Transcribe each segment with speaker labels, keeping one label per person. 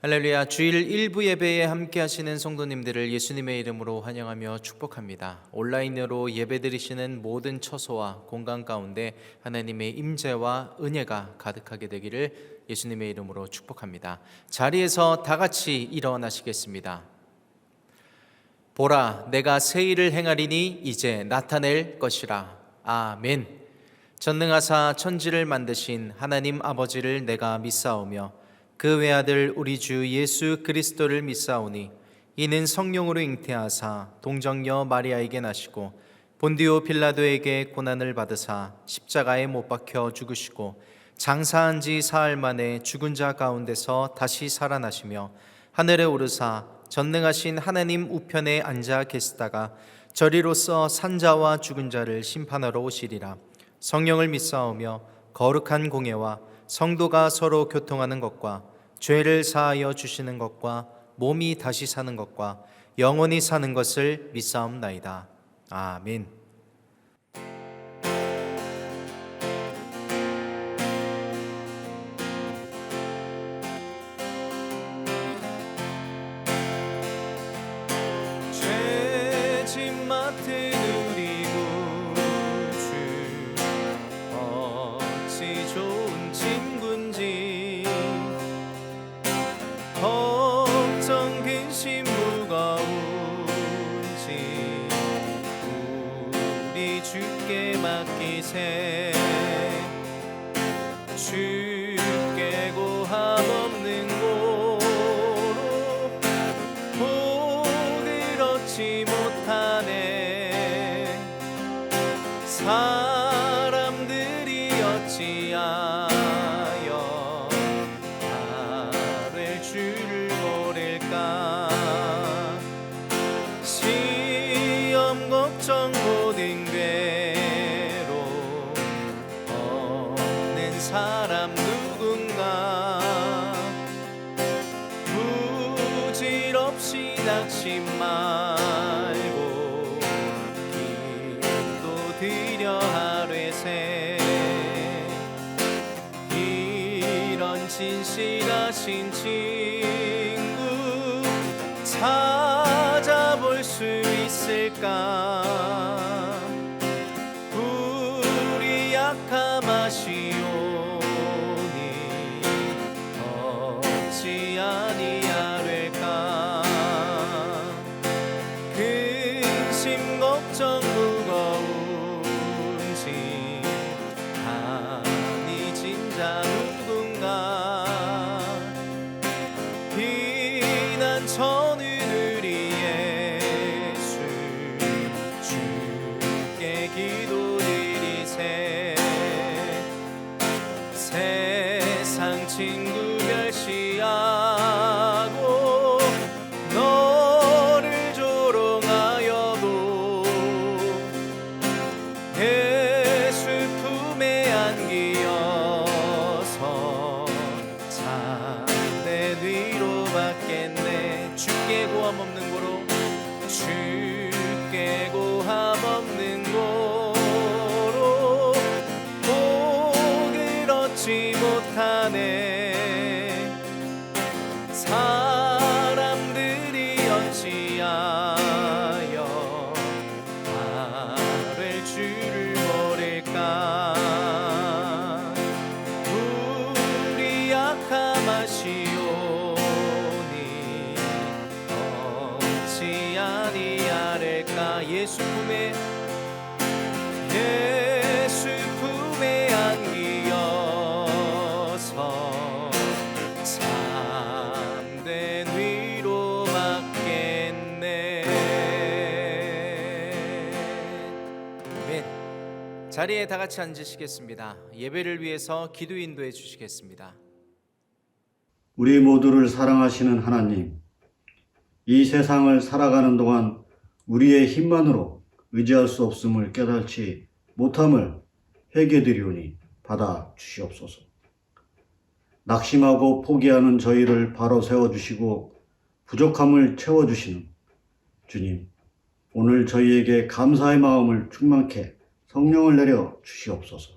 Speaker 1: 할렐루야. 주일 일부 예배에 함께 하시는 성도님들을 예수님의 이름으로 환영하며 축복합니다. 온라인으로 예배드리시는 모든 처소와 공간 가운데 하나님의 임재와 은혜가 가득하게 되기를 예수님의 이름으로 축복합니다. 자리에서 다 같이 일어나시겠습니다. 보라, 내가 새 일을 행하리니 이제 나타낼 것이라. 아멘. 전능하사 천지를 만드신 하나님 아버지를 내가 믿사오며 그 외아들 우리 주 예수 그리스도를 믿사오니 이는 성령으로 잉태하사 동정녀 마리아에게 나시고 본디오 빌라도에게 고난을 받으사 십자가에 못 박혀 죽으시고 장사한 지 사흘 만에 죽은 자 가운데서 다시 살아나시며 하늘에 오르사 전능하신 하나님 우편에 앉아 계시다가 저리로서 산자와 죽은 자를 심판하러 오시리라. 성령을 믿사오며 거룩한 공예와 성도가 서로 교통하는 것과 죄를 사하여 주시는 것과 몸이 다시 사는 것과 영원히 사는 것을 믿사옵나이다. 아멘. 죄짐 맡은 우리 구주 어찌 좋은 친군지 걱정 근심 무거운지 우리 주께 맡기세. 주께 고함 없는 고로 복을 얻지 못하네. 사람들이 어찌하여 주를 모를까. 시험 걱정 모든 괴로 없는 사람 누군가. 부질없이 낙심 말고 기도 드려 하뢰세. 이런 진실하신 친구 찾아볼 수 있을까. 우리 약함 아시오니 어찌 아니하될까. 근심 걱정 무거운지 아니 진짜 누군가. 비난 쳐는 우리 예수 주께 기도드리세. 세상 친구 멸시하고 너를 조롱하여도 예수 품에 안기어서 참된 위로 받겠네. 주께 고함 없는 고로 주께 고함 없는 고로 복을 얻지 못하네. 사람들이 어찌하여 아뢰 주를 모를까. 우리 약함 아시오니 어찌 아니하될까. 예수 품에 안기어서 참된 위로 받겠네. 아멘. 자리에 다 같이 앉으시겠습니다. 예배를 위해서 기도 인도해 주시겠습니다.
Speaker 2: 우리 모두를 사랑하시는 하나님, 이 세상을 살아가는 동안 우리의 힘만으로 의지할 수 없음을 깨달지 못함을 회개드리오니 받아 주시옵소서. 낙심하고 포기하는 저희를 바로 세워주시고 부족함을 채워주시는 주님, 오늘 저희에게 감사의 마음을 충만케 성령을 내려 주시옵소서.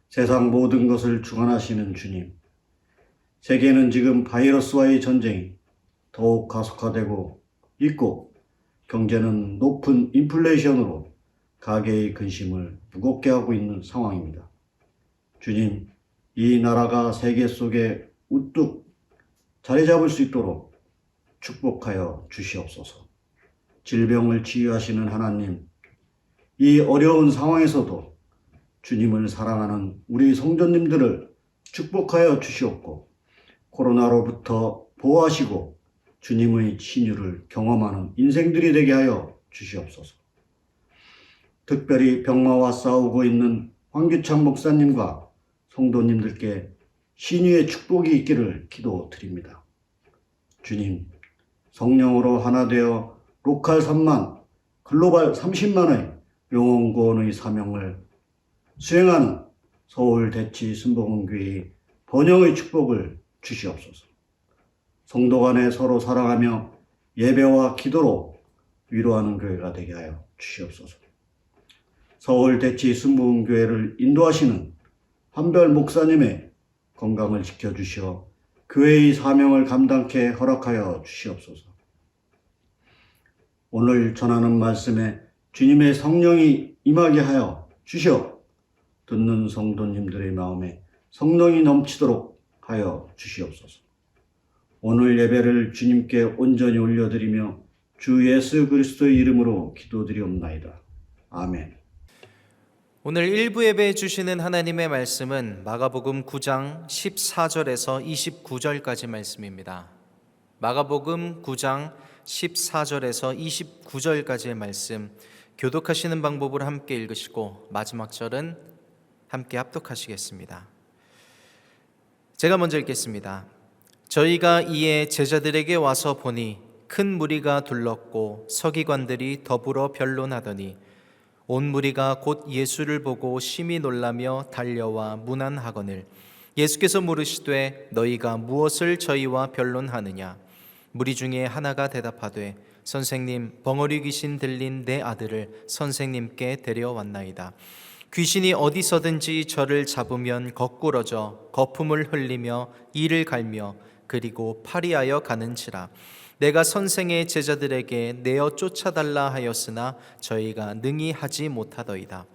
Speaker 2: 세상 모든 것을 주관하시는 주님, 세계는 지금 바이러스와의 전쟁이 더욱 가속화되고 있고 경제는 높은 인플레이션으로 가계의 근심을 무겁게 하고 있는 상황입니다. 주님, 이 나라가 세계 속에 우뚝 자리 잡을 수 있도록 축복하여 주시옵소서. 질병을 치유하시는 하나님, 이 어려운 상황에서도 주님을 사랑하는 우리 성도님들을 축복하여 주시옵고 코로나로부터 보호하시고 주님의 친유를 경험하는 인생들이 되게 하여 주시옵소서. 특별히 병마와 싸우고 있는 황규창 목사님과 성도님들께 신유의 축복이 있기를 기도드립니다. 주님, 성령으로 하나 되어 로컬 3만, 글로벌 30만의 영혼 구원의 사명을 수행하는 서울 대치 순복음교회의 번영의 축복을 주시옵소서. 성도 간에 서로 사랑하며 예배와 기도로 위로하는 교회가 되게 하여 주시옵소서. 서울 대치 순복음교회를 인도하시는 한별 목사님의 건강을 지켜주시어 교회의 사명을 감당케 허락하여 주시옵소서. 오늘 전하는 말씀에 주님의 성령이 임하게 하여 주시어 듣는 성도님들의 마음에 성령이 넘치도록 하여 주시옵소서. 오늘 예배를 주님께 온전히 올려드리며 주 예수 그리스도의 이름으로 기도드리옵나이다. 아멘.
Speaker 1: 오늘 1부 예배해 주시는 하나님의 말씀은 마가복음 9장 14절에서 29절까지 말씀입니다. 마가복음 9장 14절에서 29절까지의 말씀 교독하시는 방법으로 함께 읽으시고 마지막 절은 함께 합독하시겠습니다. 제가 먼저 읽겠습니다. 저희가 이에 제자들에게 와서 보니 큰 무리가 둘렀고 서기관들이 더불어 변론하더니 온 무리가 곧 예수를 보고 심히 놀라며 달려와 문안하거늘 예수께서 물으시되 너희가 무엇을 저희와 변론하느냐. 무리 중에 하나가 대답하되 선생님, 벙어리 귀신 들린 내 아들을 선생님께 데려왔나이다. 귀신이 어디서든지 저를 잡으면 거꾸러져 거품을 흘리며 이를 갈며 그리고 파리하여 가는지라. 내가 선생의 제자들에게 내어 쫓아달라 하였으나 저희가 능히 하지 못하더이다.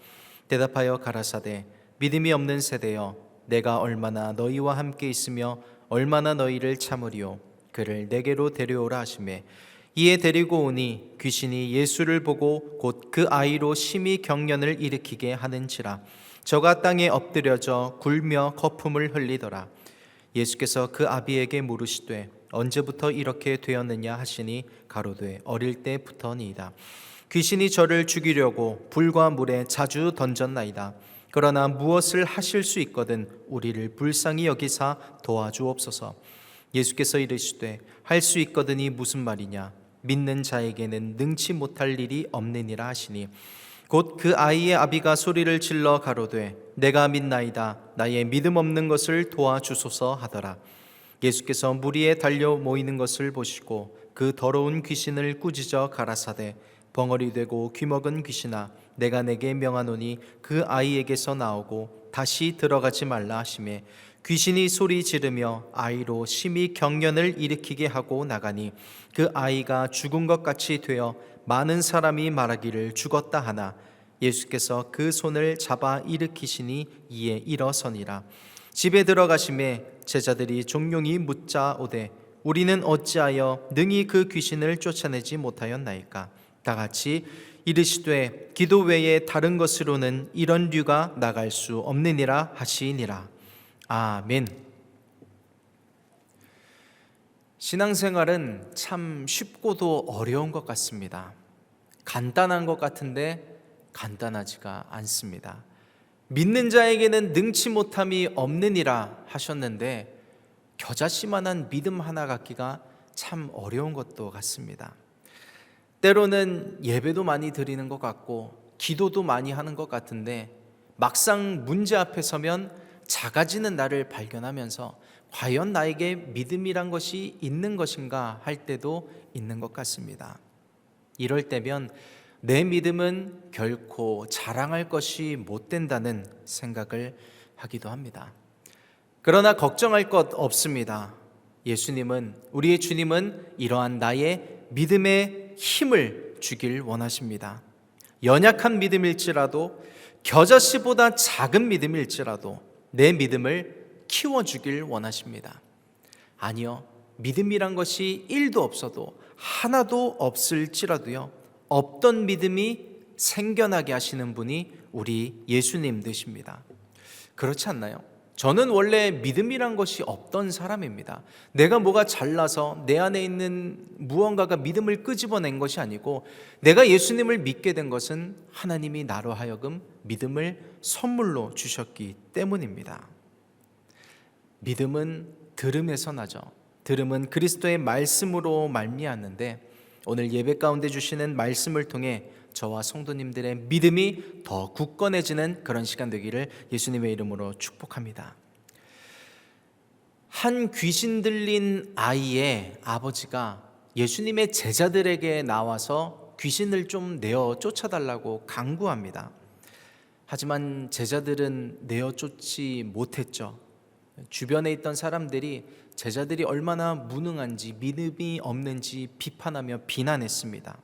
Speaker 1: 대답하여 가라사대 믿음이 없는 세대여, 내가 얼마나 너희와 함께 있으며 얼마나 너희를 참으리요. 그를 내게로 데려오라 하시매 이에 데리고 오니 귀신이 예수를 보고 곧 그 아이로 심히 경련을 일으키게 하는지라. 저가 땅에 엎드려져 굴며 거품을 흘리더라. 예수께서 그 아비에게 물으시되 언제부터 이렇게 되었느냐 하시니 가로되 어릴 때부터니이다. 귀신이 저를 죽이려고 불과 물에 자주 던졌나이다. 그러나 무엇을 하실 수 있거든 우리를 불쌍히 여기사 도와주옵소서. 예수께서 이르시되 할 수 있거든이 무슨 말이냐. 믿는 자에게는 능치 못할 일이 없느니라 하시니 곧 그 아이의 아비가 소리를 질러 가로되 내가 믿나이다. 나의 믿음 없는 것을 도와주소서 하더라. 예수께서 무리에 달려 모이는 것을 보시고 그 더러운 귀신을 꾸짖어 가라사대 벙어리 되고 귀먹은 귀신아, 내가 내게 명하노니 그 아이에게서 나오고 다시 들어가지 말라 하시매 귀신이 소리 지르며 아이로 심히 경련을 일으키게 하고 나가니 그 아이가 죽은 것 같이 되어 많은 사람이 말하기를 죽었다 하나 예수께서 그 손을 잡아 일으키시니 이에 일어서니라. 집에 들어가심에 제자들이 종용이 묻자 오되 우리는 어찌하여 능히 그 귀신을 쫓아내지 못하였나이까. 다 같이 이르시되 기도 외에 다른 것으로는 이런 류가 나갈 수 없느니라 하시니라. 아멘. 신앙생활은 참 쉽고도 어려운 것 같습니다. 간단한 것 같은데 간단하지가 않습니다. 믿는 자에게는 능치 못함이 없느니라 하셨는데 겨자씨만한 믿음 하나 갖기가 참 어려운 것도 같습니다. 때로는 예배도 많이 드리는 것 같고 기도도 많이 하는 것 같은데 막상 문제 앞에 서면 작아지는 나를 발견하면서 과연 나에게 믿음이란 것이 있는 것인가 할 때도 있는 것 같습니다. 이럴 때면 내 믿음은 결코 자랑할 것이 못 된다는 생각을 하기도 합니다. 그러나 걱정할 것 없습니다. 우리의 주님은 이러한 나의 믿음의 힘을 주길 원하십니다. 연약한 믿음일지라도, 겨자씨보다 작은 믿음일지라도 내 믿음을 키워주길 원하십니다. 아니요, 믿음이란 것이 1도 없어도, 하나도 없을지라도요, 없던 믿음이 생겨나게 하시는 분이 우리 예수님 되십니다. 그렇지 않나요? 저는 원래 믿음이란 것이 없던 사람입니다. 내가 뭐가 잘나서 내 안에 있는 무언가가 믿음을 끄집어낸 것이 아니고, 내가 예수님을 믿게 된 것은 하나님이 나로 하여금 믿음을 선물로 주셨기 때문입니다. 믿음은 들음에서 나죠. 들음은 그리스도의 말씀으로 말미암는데, 오늘 예배 가운데 주시는 말씀을 통해 저와 성도님들의 믿음이 더 굳건해지는 그런 시간 되기를 예수님의 이름으로 축복합니다. 한 귀신 들린 아이의 아버지가 예수님의 제자들에게 나와서 귀신을 좀 내어 쫓아달라고 강구합니다. 하지만 제자들은 내어 쫓지 못했죠. 주변에 있던 사람들이 제자들이 얼마나 무능한지, 믿음이 없는지 비판하며 비난했습니다.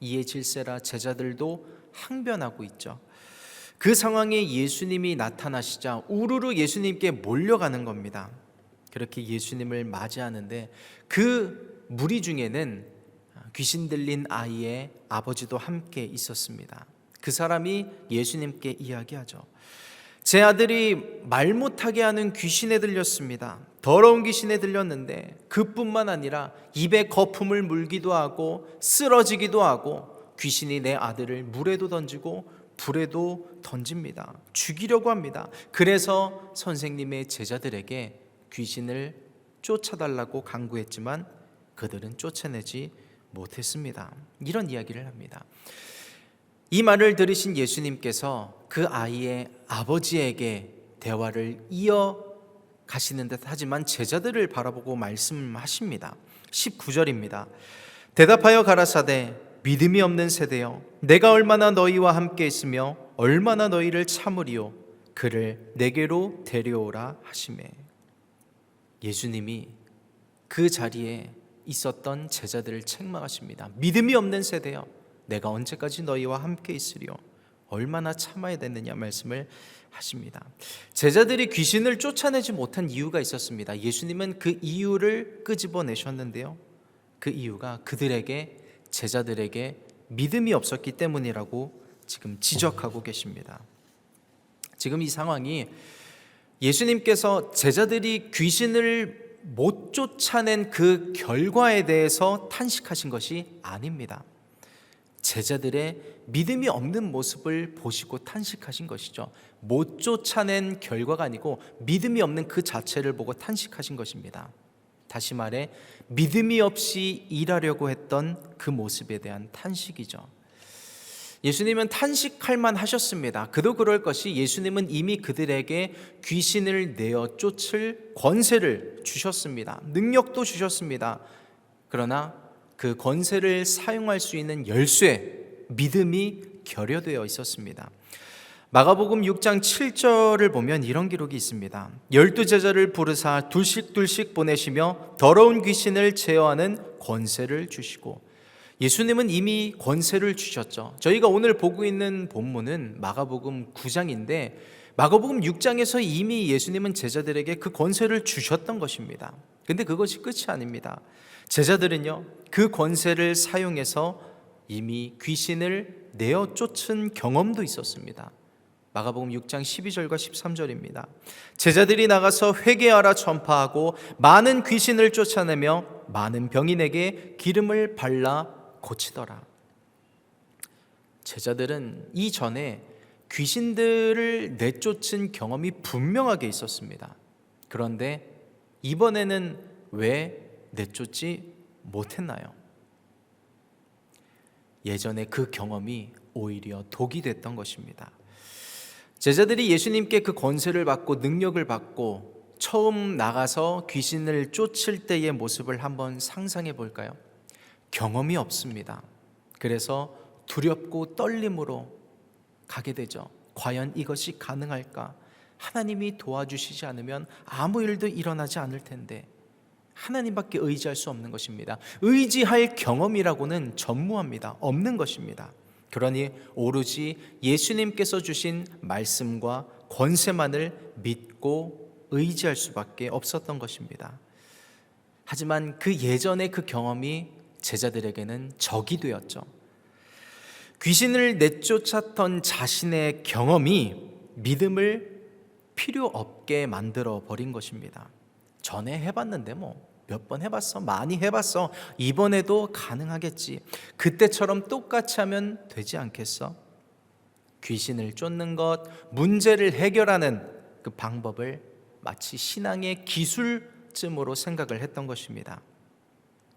Speaker 1: 이에 질세라 제자들도 항변하고 있죠. 그 상황에 예수님이 나타나시자 우르르 예수님께 몰려가는 겁니다. 그렇게 예수님을 맞이하는데 그 무리 중에는 귀신 들린 아이의 아버지도 함께 있었습니다. 그 사람이 예수님께 이야기하죠. 제 아들이 말 못하게 하는 귀신에 들렸습니다. 더러운 귀신에 들렸는데 그뿐만 아니라 입에 거품을 물기도 하고 쓰러지기도 하고, 귀신이 내 아들을 물에도 던지고 불에도 던집니다. 죽이려고 합니다. 그래서 선생님의 제자들에게 귀신을 쫓아달라고 강구했지만 그들은 쫓아내지 못했습니다. 이런 이야기를 합니다. 이 말을 들으신 예수님께서 그 아이의 아버지에게 대화를 이어가시는 듯 하지만 제자들을 바라보고 말씀하십니다. 19절입니다. 대답하여 가라사대 믿음이 없는 세대여, 내가 얼마나 너희와 함께 있으며 얼마나 너희를 참으리요, 그를 내게로 데려오라 하시매. 예수님이 그 자리에 있었던 제자들을 책망하십니다. 믿음이 없는 세대여, 내가 언제까지 너희와 함께 있으리요, 얼마나 참아야 되느냐 말씀을 하십니다. 제자들이 귀신을 쫓아내지 못한 이유가 있었습니다. 예수님은 그 이유를 끄집어내셨는데요, 그 이유가 그들에게, 제자들에게 믿음이 없었기 때문이라고 지금 지적하고 계십니다. 지금 이 상황이 예수님께서 제자들이 귀신을 못 쫓아낸 그 결과에 대해서 탄식하신 것이 아닙니다. 제자들의 믿음이 없는 모습을 보시고 탄식하신 것이죠. 못 쫓아낸 결과가 아니고 믿음이 없는 그 자체를 보고 탄식하신 것입니다. 다시 말해 믿음이 없이 일하려고 했던 그 모습에 대한 탄식이죠. 예수님은 탄식할 만 하셨습니다. 그도 그럴 것이, 예수님은 이미 그들에게 귀신을 내어 쫓을 권세를 주셨습니다. 능력도 주셨습니다. 그러나 그 권세를 사용할 수 있는 열쇠, 믿음이 결여되어 있었습니다. 마가복음 6장 7절을 보면 이런 기록이 있습니다. 12제자를 부르사 둘씩 보내시며 더러운 귀신을 제어하는 권세를 주시고. 예수님은 이미 권세를 주셨죠. 저희가 오늘 보고 있는 본문은 마가복음 9장인데 마가복음 6장에서 이미 예수님은 제자들에게 그 권세를 주셨던 것입니다. 근데 그것이 끝이 아닙니다. 제자들은요, 그 권세를 사용해서 이미 귀신을 내어 쫓은 경험도 있었습니다. 마가복음 6장 12절과 13절입니다. 제자들이 나가서 회개하라 전파하고 많은 귀신을 쫓아내며 많은 병인에게 기름을 발라 고치더라. 제자들은 이전에 귀신들을 내쫓은 경험이 분명하게 있었습니다. 그런데 이번에는 왜 내쫓지 못했나요? 예전에 그 경험이 오히려 독이 됐던 것입니다. 제자들이 예수님께 그 권세를 받고 능력을 받고 처음 나가서 귀신을 쫓을 때의 모습을 한번 상상해 볼까요? 경험이 없습니다. 그래서 두렵고 떨림으로 가게 되죠. 과연 이것이 가능할까? 하나님이 도와주시지 않으면 아무 일도 일어나지 않을 텐데 하나님밖에 의지할 수 없는 것입니다. 의지할 경험이라고는 전무합니다. 없는 것입니다. 그러니 오로지 예수님께서 주신 말씀과 권세만을 믿고 의지할 수밖에 없었던 것입니다. 하지만 그 예전의 그 경험이 제자들에게는 적이 되었죠. 귀신을 내쫓았던 자신의 경험이 믿음을 필요 없게 만들어 버린 것입니다. 전에 해봤는데 몇 번 해봤어, 많이 해봤어, 이번에도 가능하겠지, 그때처럼 똑같이 하면 되지 않겠어? 귀신을 쫓는 것, 문제를 해결하는 그 방법을 마치 신앙의 기술쯤으로 생각을 했던 것입니다.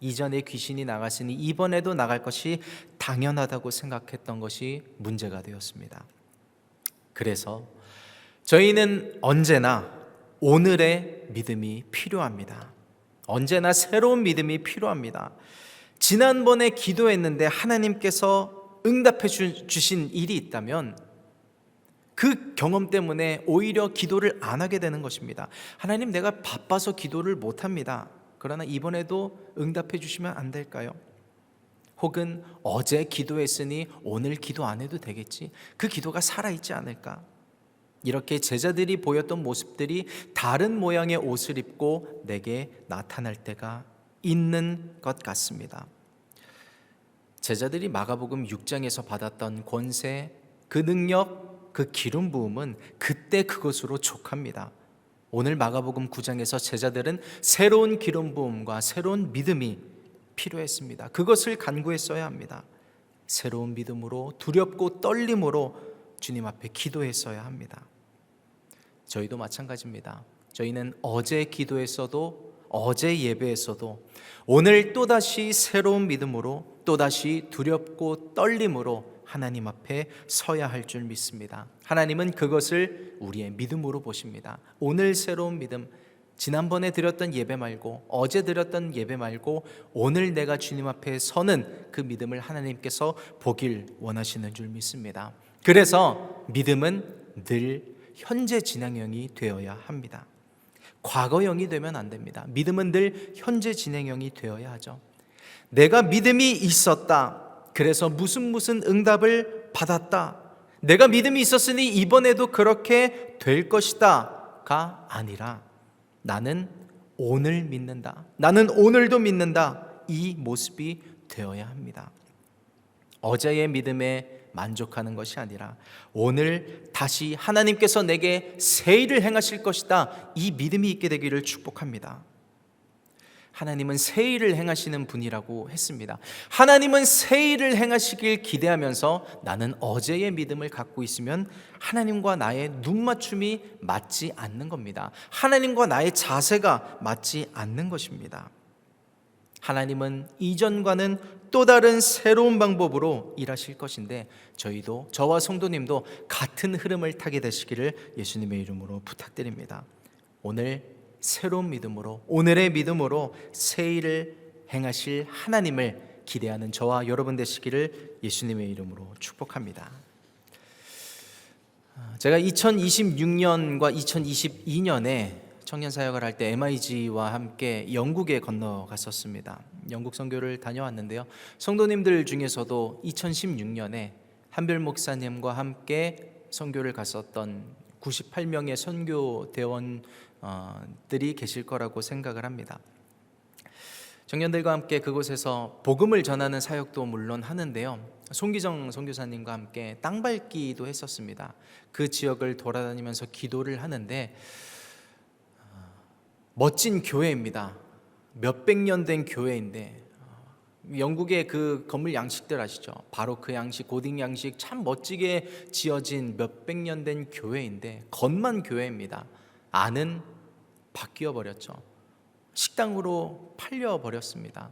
Speaker 1: 이전에 귀신이 나갔으니 이번에도 나갈 것이 당연하다고 생각했던 것이 문제가 되었습니다. 그래서 저희는 언제나 오늘의 믿음이 필요합니다. 언제나 새로운 믿음이 필요합니다. 지난번에 기도했는데 하나님께서 응답해 주신 일이 있다면 그 경험 때문에 오히려 기도를 안 하게 되는 것입니다. 하나님, 내가 바빠서 기도를 못합니다. 그러나 이번에도 응답해 주시면 안 될까요? 혹은 어제 기도했으니 오늘 기도 안 해도 되겠지, 그 기도가 살아있지 않을까? 이렇게 제자들이 보였던 모습들이 다른 모양의 옷을 입고 내게 나타날 때가 있는 것 같습니다. 제자들이 마가복음 6장에서 받았던 권세, 그 능력, 그 기름 부음은 그때 그것으로 족합니다. 오늘 마가복음 9장에서 제자들은 새로운 기름 부음과 새로운 믿음이 필요했습니다. 그것을 간구했어야 합니다. 새로운 믿음으로, 두렵고 떨림으로 주님 앞에 기도했어야 합니다. 저희도 마찬가지입니다. 저희는 어제 기도했어도, 어제 예배했어도 오늘 또다시 새로운 믿음으로, 또다시 두렵고 떨림으로 하나님 앞에 서야 할 줄 믿습니다. 하나님은 그것을 우리의 믿음으로 보십니다. 오늘 새로운 믿음, 지난번에 드렸던 예배 말고, 어제 드렸던 예배 말고 오늘 내가 주님 앞에 서는 그 믿음을 하나님께서 보길 원하시는 줄 믿습니다. 그래서 믿음은 늘 현재 진행형이 되어야 합니다. 과거형이 되면 안 됩니다. 믿음은 늘 현재 진행형이 되어야 하죠. 내가 믿음이 있었다, 그래서 무슨 응답을 받았다, 내가 믿음이 있었으니 이번에도 그렇게 될 것이다가 아니라 나는 오늘 믿는다, 나는 오늘도 믿는다, 이 모습이 되어야 합니다. 어제의 믿음에 만족하는 것이 아니라 오늘 다시 하나님께서 내게 새 일을 행하실 것이다, 이 믿음이 있게 되기를 축복합니다. 하나님은 새 일을 행하시는 분이라고 했습니다. 하나님은 새 일을 행하시길 기대하면서 나는 어제의 믿음을 갖고 있으면 하나님과 나의 눈맞춤이 맞지 않는 겁니다. 하나님과 나의 자세가 맞지 않는 것입니다. 하나님은 이전과는 또 다른 새로운 방법으로 일하실 것인데 저희도, 저와 성도님도 같은 흐름을 타게 되시기를 예수님의 이름으로 부탁드립니다. 오늘 새로운 믿음으로, 오늘의 믿음으로 새 일을 행하실 하나님을 기대하는 저와 여러분 되시기를 예수님의 이름으로 축복합니다. 제가 2026년과 2022년에 청년 사역을 할 때 MIG와 함께 영국에 건너갔었습니다. 영국 선교를 다녀왔는데요, 성도님들 중에서도 2016년에 한별 목사님과 함께 선교를 갔었던 98명의 선교 대원들이 계실 거라고 생각을 합니다. 청년들과 함께 그곳에서 복음을 전하는 사역도 물론 하는데요, 송기정 선교사님과 함께 땅 밟기도 했었습니다. 그 지역을 돌아다니면서 기도를 하는데 멋진 교회입니다. 몇백 년 된 교회인데 영국의 그 건물 양식들 아시죠? 바로크 양식, 고딕 양식, 참 멋지게 지어진 몇백 년 된 교회인데 겉만 교회입니다. 안은 바뀌어 버렸죠. 식당으로 팔려 버렸습니다.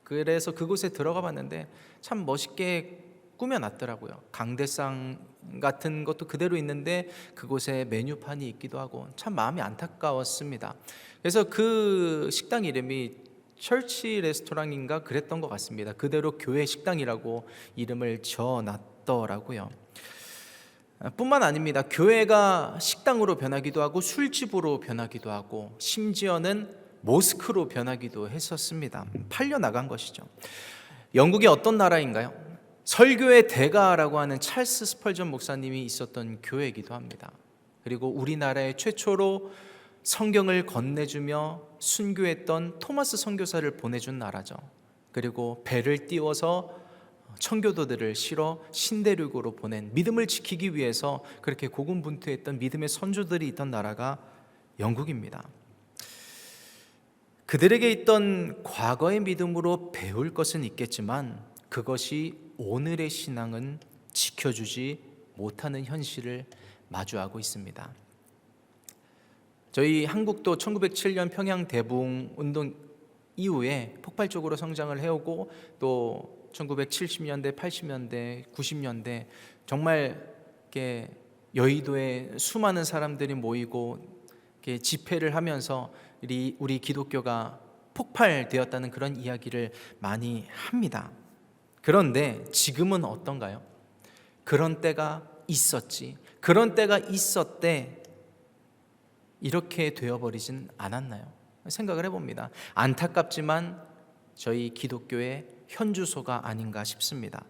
Speaker 1: 그래서 그곳에 들어가 봤는데 참 멋있게 꾸며놨더라고요. 강대상 같은 것도 그대로 있는데 그곳에 메뉴판이 있기도 하고 참 마음이 안타까웠습니다. 그래서 그 식당 이름이 철치 레스토랑인가 그랬던 것 같습니다. 그대로 교회 식당이라고 이름을 지어놨더라고요. 뿐만 아닙니다. 교회가 식당으로 변하기도 하고 술집으로 변하기도 하고 심지어는 모스크로 변하기도 했었습니다. 팔려나간 것이죠. 영국이 어떤 나라인가요? 설교의 대가라고 하는 찰스 스펄전 목사님이 있었던 교회이기도 합니다. 그리고 우리나라의 최초로 성경을 건네주며 순교했던 토마스 선교사를 보내준 나라죠. 그리고 배를 띄워서 청교도들을 실어 신대륙으로 보낸, 믿음을 지키기 위해서 그렇게 고군분투했던 믿음의 선조들이 있던 나라가 영국입니다. 그들에게 있던 과거의 믿음으로 배울 것은 있겠지만 그것이 오늘의 신앙은 지켜주지 못하는 현실을 마주하고 있습니다. 저희 한국도 1907년 평양 대붕 운동 이후에 폭발적으로 성장을 해오고 또 1970년대, 80년대, 90년대 정말 이렇게 여의도에 수많은 사람들이 모이고 이렇게 집회를 하면서 우리 기독교가 폭발되었다는 그런 이야기를 많이 합니다. 그런데 지금은 어떤가요? 그런 때가 있었지, 그런 때가 있었대, 이렇게 되어버리진 않았나요? 생각을 해봅니다. 안타깝지만 저희 기독교의 현주소가 아닌가 싶습니다.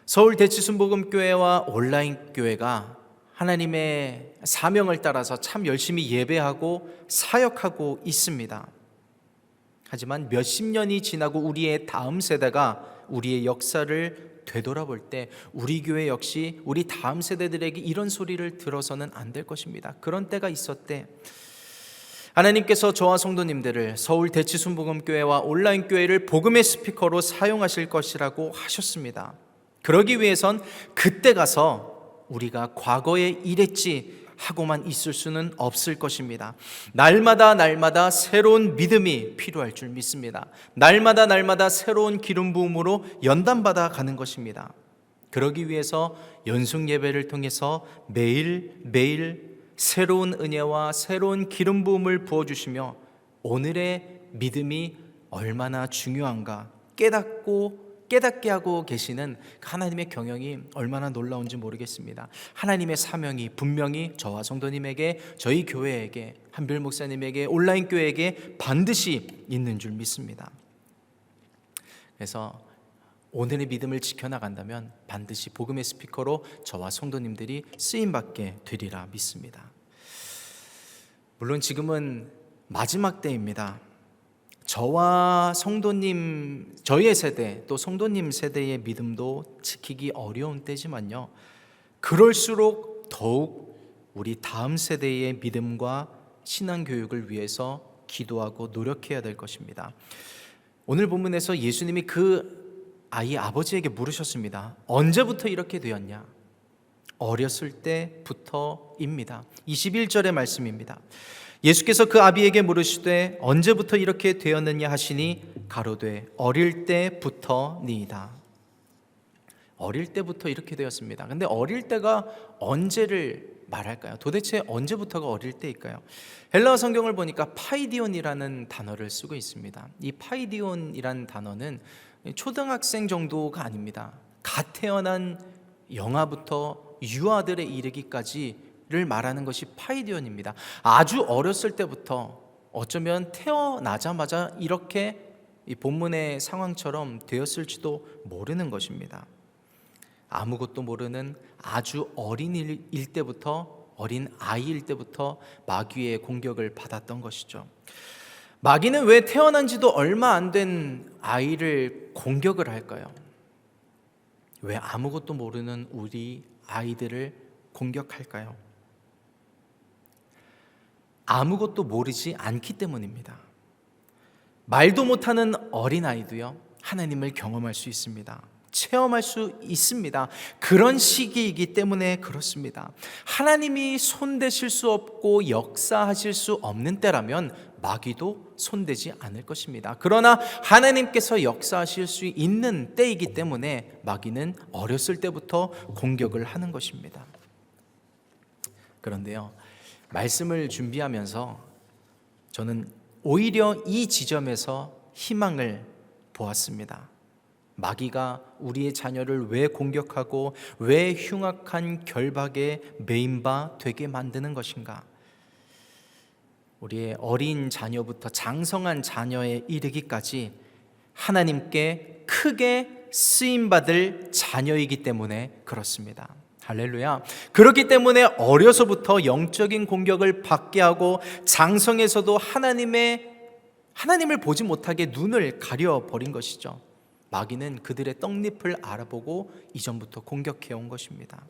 Speaker 1: 서울 대치순복음교회와 온라인 교회가 하나님의 사명을 따라서 참 열심히 예배하고 사역하고 있습니다. 하지만 몇십 년이 지나고 우리의 다음 세대가 우리의 역사를 되돌아볼 때 우리 교회 역시 우리 다음 세대들에게 이런 소리를 들어서는 안 될 것입니다. 그런 때가 있었대. 하나님께서 저와 성도님들을 서울 대치순복음교회와 온라인 교회를 복음의 스피커로 사용하실 것이라고 하셨습니다. 그러기 위해선 그때 가서 우리가 과거에 이랬지 하고만 있을 수는 없을 것입니다. 날마다 새로운 믿음이 필요할 줄 믿습니다. 날마다 새로운 기름 부음으로 연단받아 가는 것입니다. 그러기 위해서 연속 예배를 통해서 매일 새로운 은혜와 새로운 기름 부음을 부어주시며 오늘의 믿음이 얼마나 중요한가 깨닫게 하고 계시는 하나님의 경영이 얼마나 놀라운지 모르겠습니다. 하나님의 사명이 분명히 저와 성도님에게, 저희 교회에게, 한별 목사님에게, 온라인 교회에게 반드시 있는 줄 믿습니다. 그래서 오늘의 믿음을 지켜나간다면 반드시 복음의 스피커로 저와 성도님들이 쓰임받게 되리라 믿습니다. 물론 지금은 마지막 때입니다. 저와 성도님, 저희의 세대 또 성도님 세대의 믿음도 지키기 어려운 때지만요, 그럴수록 더욱 우리 다음 세대의 믿음과 신앙교육을 위해서 기도하고 노력해야 될 것입니다. 오늘 본문에서 예수님이 그 아이 아버지에게 물으셨습니다. 언제부터 이렇게 되었냐? 어렸을 때부터입니다. 21절의 말씀입니다. 예수께서 그 아비에게 물으시되 언제부터 이렇게 되었느냐 하시니 가로되 어릴 때부터니이다. 어릴 때부터 이렇게 되었습니다. 근데 어릴 때가 언제를 말할까요? 도대체 언제부터가 어릴 때일까요? 헬라어 성경을 보니까 파이디온이라는 단어를 쓰고 있습니다. 이 파이디온이라는 단어는 초등학생 정도가 아닙니다. 갓 태어난 영아부터 유아들에 이르기까지를 말하는 것이 파이디온입니다. 아주 어렸을 때부터 어쩌면 태어나자마자 이렇게 이 본문의 상황처럼 되었을지도 모르는 것입니다. 아무것도 모르는 아주 어린이일 때부터, 어린 아이일 때부터 마귀의 공격을 받았던 것이죠. 마귀는 왜 태어난 지도 얼마 안 된 아이를 공격을 할까요? 왜 아무것도 모르는 우리 아이들을 공격할까요? 아무것도 모르지 않기 때문입니다. 말도 못하는 어린아이도요, 하나님을 경험할 수 있습니다. 체험할 수 있습니다. 그런 시기이기 때문에 그렇습니다. 하나님이 손대실 수 없고 역사하실 수 없는 때라면 마귀도 손대지 않을 것입니다. 그러나 하나님께서 역사하실 수 있는 때이기 때문에 마귀는 어렸을 때부터 공격을 하는 것입니다. 그런데요, 말씀을 준비하면서 저는 오히려 이 지점에서 희망을 보았습니다. 마귀가 우리의 자녀를 왜 공격하고 왜 흉악한 결박에 메인바 되게 만드는 것인가? 우리의 어린 자녀부터 장성한 자녀에 이르기까지 하나님께 크게 쓰임받을 자녀이기 때문에 그렇습니다. 할렐루야. 그렇기 때문에 어려서부터 영적인 공격을 받게 하고 장성에서도 하나님을 보지 못하게 눈을 가려버린 것이죠. 마귀는 그들의 떡잎을 알아보고 이전부터 공격해온 것입니다.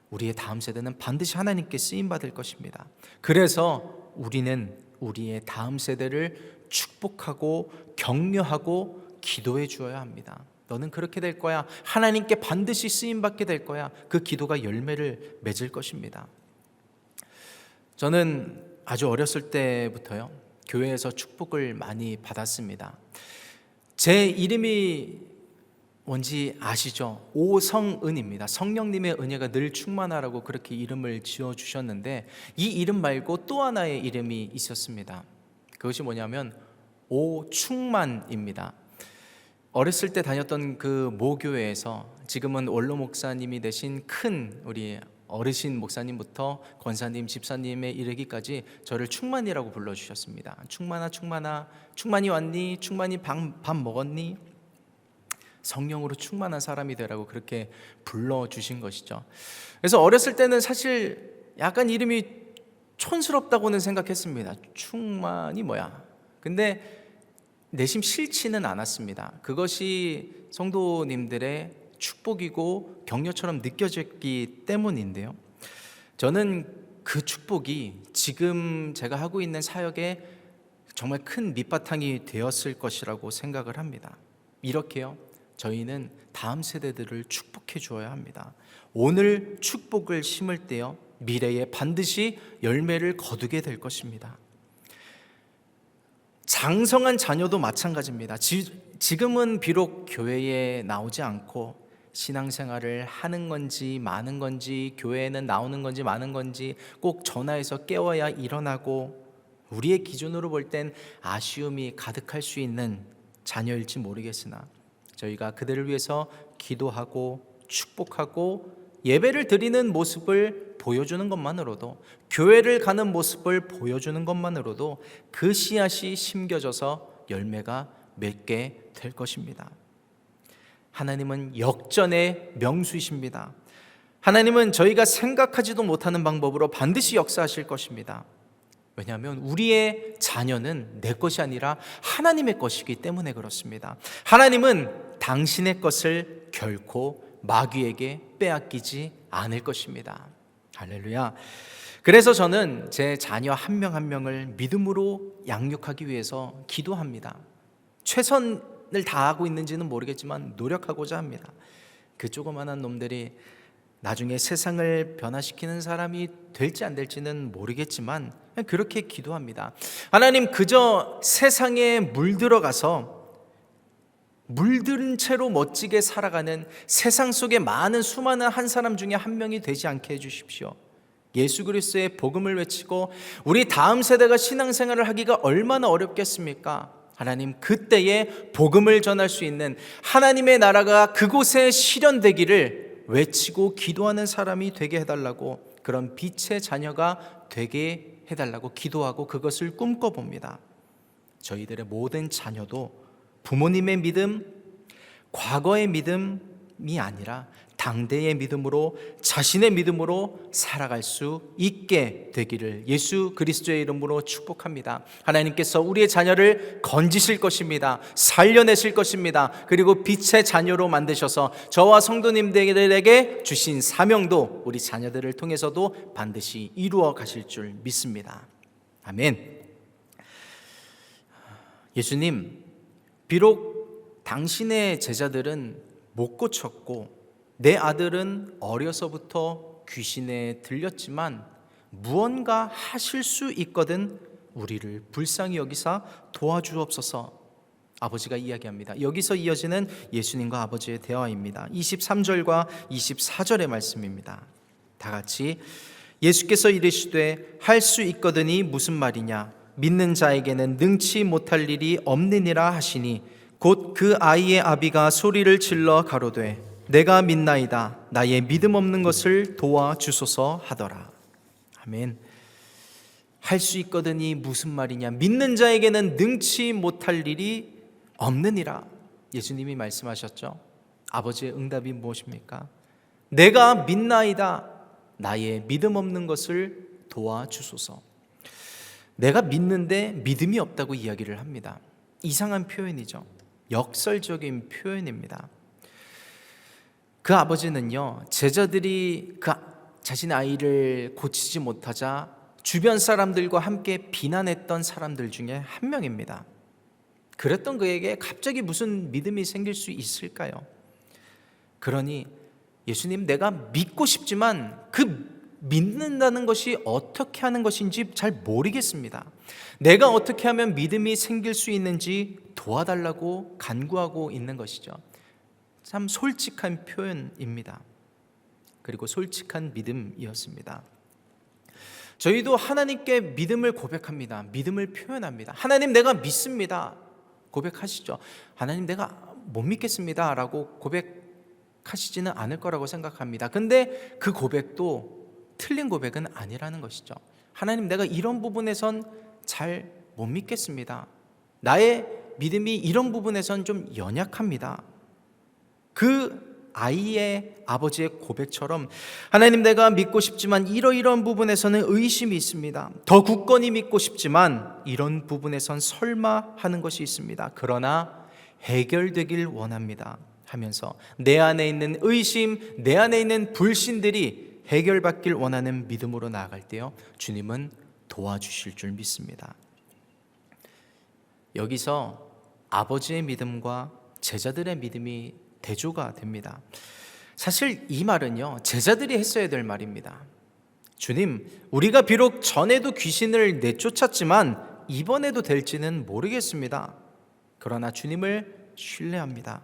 Speaker 1: 우리의 다음 세대는 반드시 하나님께 쓰임받을 것입니다. 그래서 우리는 우리의 다음 세대를 축복하고 격려하고 기도해 주어야 합니다. 너는 그렇게 될 거야. 하나님께 반드시 쓰임받게 될 거야. 그 기도가 열매를 맺을 것입니다. 저는 아주 어렸을 때부터요, 교회에서 축복을 많이 받았습니다. 제 이름이 뭔지 아시죠? 오성은입니다. 성령님의 은혜가 늘 충만하라고 그렇게 이름을 지어주셨는데, 이 이름 말고 또 하나의 이름이 있었습니다. 그것이 뭐냐면 오충만입니다. 어렸을 때 다녔던 그 모교회에서 지금은 원로 목사님이 되신 큰 우리 어르신 목사님부터 권사님, 집사님에 이르기까지 저를 충만이라고 불러주셨습니다. 충만아, 충만아, 충만이 왔니? 충만이 밥 먹었니? 성령으로 충만한 사람이 되라고 그렇게 불러주신 것이죠. 그래서 어렸을 때는 사실 약간 이름이 촌스럽다고는 생각했습니다. 충만이 뭐야? 근데 내심 싫지는 않았습니다. 그것이 성도님들의 축복이고 격려처럼 느껴졌기 때문인데요, 저는 그 축복이 지금 제가 하고 있는 사역에 정말 큰 밑바탕이 되었을 것이라고 생각을 합니다. 이렇게요, 저희는 다음 세대들을 축복해 주어야 합니다. 오늘 축복을 심을 때요, 미래에 반드시 열매를 거두게 될 것입니다. 장성한 자녀도 마찬가지입니다. 지금은 비록 교회에 나오지 않고 신앙생활을 하는 건지 마는 건지, 교회에는 나오는 건지 마는 건지, 꼭 전화해서 깨워야 일어나고, 우리의 기준으로 볼 땐 아쉬움이 가득할 수 있는 자녀일지 모르겠으나 저희가 그들을 위해서 기도하고 축복하고 예배를 드리는 모습을 보여주는 것만으로도, 교회를 가는 모습을 보여주는 것만으로도 그 씨앗이 심겨져서 열매가 맺게 될 것입니다. 하나님은 역전의 명수이십니다. 하나님은 저희가 생각하지도 못하는 방법으로 반드시 역사하실 것입니다. 왜냐하면 우리의 자녀는 내 것이 아니라 하나님의 것이기 때문에 그렇습니다. 하나님은 당신의 것을 결코 마귀에게 빼앗기지 않을 것입니다. 할렐루야. 그래서 저는 제 자녀 한 명 한 명을 믿음으로 양육하기 위해서 기도합니다. 최선을 다하고 있는지는 모르겠지만 노력하고자 합니다. 그 조그만한 놈들이 나중에 세상을 변화시키는 사람이 될지 안 될지는 모르겠지만 그렇게 기도합니다. 하나님, 그저 세상에 물들어가서 물든 채로 멋지게 살아가는 세상 속에 많은 수많은 한 사람 중에 한 명이 되지 않게 해주십시오. 예수 그리스도의 복음을 외치고 우리 다음 세대가 신앙생활을 하기가 얼마나 어렵겠습니까? 하나님, 그때에 복음을 전할 수 있는 하나님의 나라가 그곳에 실현되기를 외치고 기도하는 사람이 되게 해달라고, 그런 빛의 자녀가 되게 해달라고 기도하고 그것을 꿈꿔봅니다. 저희들의 모든 자녀도 부모님의 믿음, 과거의 믿음이 아니라 당대의 믿음으로, 자신의 믿음으로 살아갈 수 있게 되기를 예수 그리스도의 이름으로 축복합니다. 하나님께서 우리의 자녀를 건지실 것입니다. 살려내실 것입니다. 그리고 빛의 자녀로 만드셔서 저와 성도님들에게 주신 사명도 우리 자녀들을 통해서도 반드시 이루어 가실 줄 믿습니다. 아멘. 예수님, 비록 당신의 제자들은 못 고쳤고 내 아들은 어려서부터 귀신에 들렸지만 무언가 하실 수 있거든 우리를 불쌍히 여기사 도와주옵소서. 아버지가 이야기합니다. 여기서 이어지는 예수님과 아버지의 대화입니다. 23절과 24절의 말씀입니다. 다 같이, 예수께서 이르시되 할 수 있거든이 무슨 말이냐, 믿는 자에게는 능치 못할 일이 없느니라 하시니 곧 그 아이의 아비가 소리를 질러 가로되 내가 믿나이다 나의 믿음 없는 것을 도와주소서 하더라. 아멘. 할 수 있거든이 무슨 말이냐? 믿는 자에게는 능치 못할 일이 없느니라. 예수님이 말씀하셨죠. 아버지의 응답이 무엇입니까? 내가 믿나이다 나의 믿음 없는 것을 도와주소서. 내가 믿는데 믿음이 없다고 이야기를 합니다. 이상한 표현이죠. 역설적인 표현입니다. 그 아버지는요, 제자들이 그 자신의 아이를 고치지 못하자 주변 사람들과 함께 비난했던 사람들 중에 한 명입니다. 그랬던 그에게 갑자기 무슨 믿음이 생길 수 있을까요? 그러니 예수님, 내가 믿고 싶지만 그 믿는다는 것이 어떻게 하는 것인지 잘 모르겠습니다. 내가 어떻게 하면 믿음이 생길 수 있는지 도와달라고 간구하고 있는 것이죠. 참 솔직한 표현입니다. 그리고 솔직한 믿음이었습니다. 저희도 하나님께 믿음을 고백합니다. 믿음을 표현합니다. 하나님, 내가 믿습니다. 고백하시죠. 하나님, 내가 못 믿겠습니다 라고 고백하시지는 않을 거라고 생각합니다. 근데 그 고백도 틀린 고백은 아니라는 것이죠. 하나님, 내가 이런 부분에선 잘 못 믿겠습니다. 나의 믿음이 이런 부분에선 좀 연약합니다. 그 아이의 아버지의 고백처럼 하나님, 내가 믿고 싶지만 이러이러한 부분에서는 의심이 있습니다. 더 굳건히 믿고 싶지만 이런 부분에선 설마 하는 것이 있습니다. 그러나 해결되길 원합니다 하면서 내 안에 있는 의심, 내 안에 있는 불신들이 해결받길 원하는 믿음으로 나아갈 때요, 주님은 도와주실 줄 믿습니다. 여기서 아버지의 믿음과 제자들의 믿음이 대조가 됩니다. 사실 이 말은요, 제자들이 했어야 될 말입니다. 주님, 우리가 비록 전에도 귀신을 내쫓았지만 이번에도 될지는 모르겠습니다. 그러나 주님을 신뢰합니다.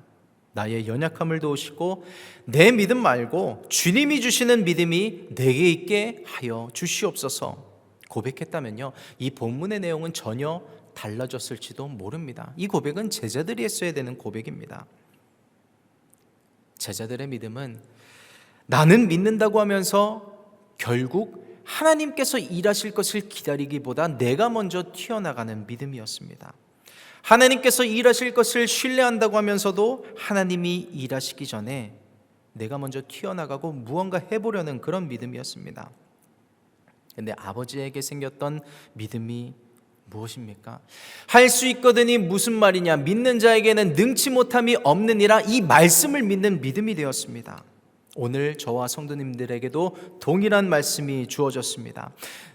Speaker 1: 나의 연약함을 도우시고 내 믿음 말고 주님이 주시는 믿음이 내게 있게 하여 주시옵소서 고백했다면요, 이 본문의 내용은 전혀 달라졌을지도 모릅니다. 이 고백은 제자들이 했어야 되는 고백입니다. 제자들의 믿음은 나는 믿는다고 하면서 결국 하나님께서 일하실 것을 기다리기보다 내가 먼저 튀어나가는 믿음이었습니다. 하나님께서 일하실 것을 신뢰한다고 하면서도 하나님이 일하시기 전에 내가 먼저 튀어나가고 무언가 해보려는 그런 믿음이었습니다. 그런데 아버지에게 생겼던 믿음이 무엇입니까? 할 수 있거든이 무슨 말이냐? 믿는 자에게는 능치 못함이 없느니라. 이 말씀을 믿는 믿음이 되었습니다. 오늘 저와 성도님들에게도 동일한 말씀이 주어졌습니다.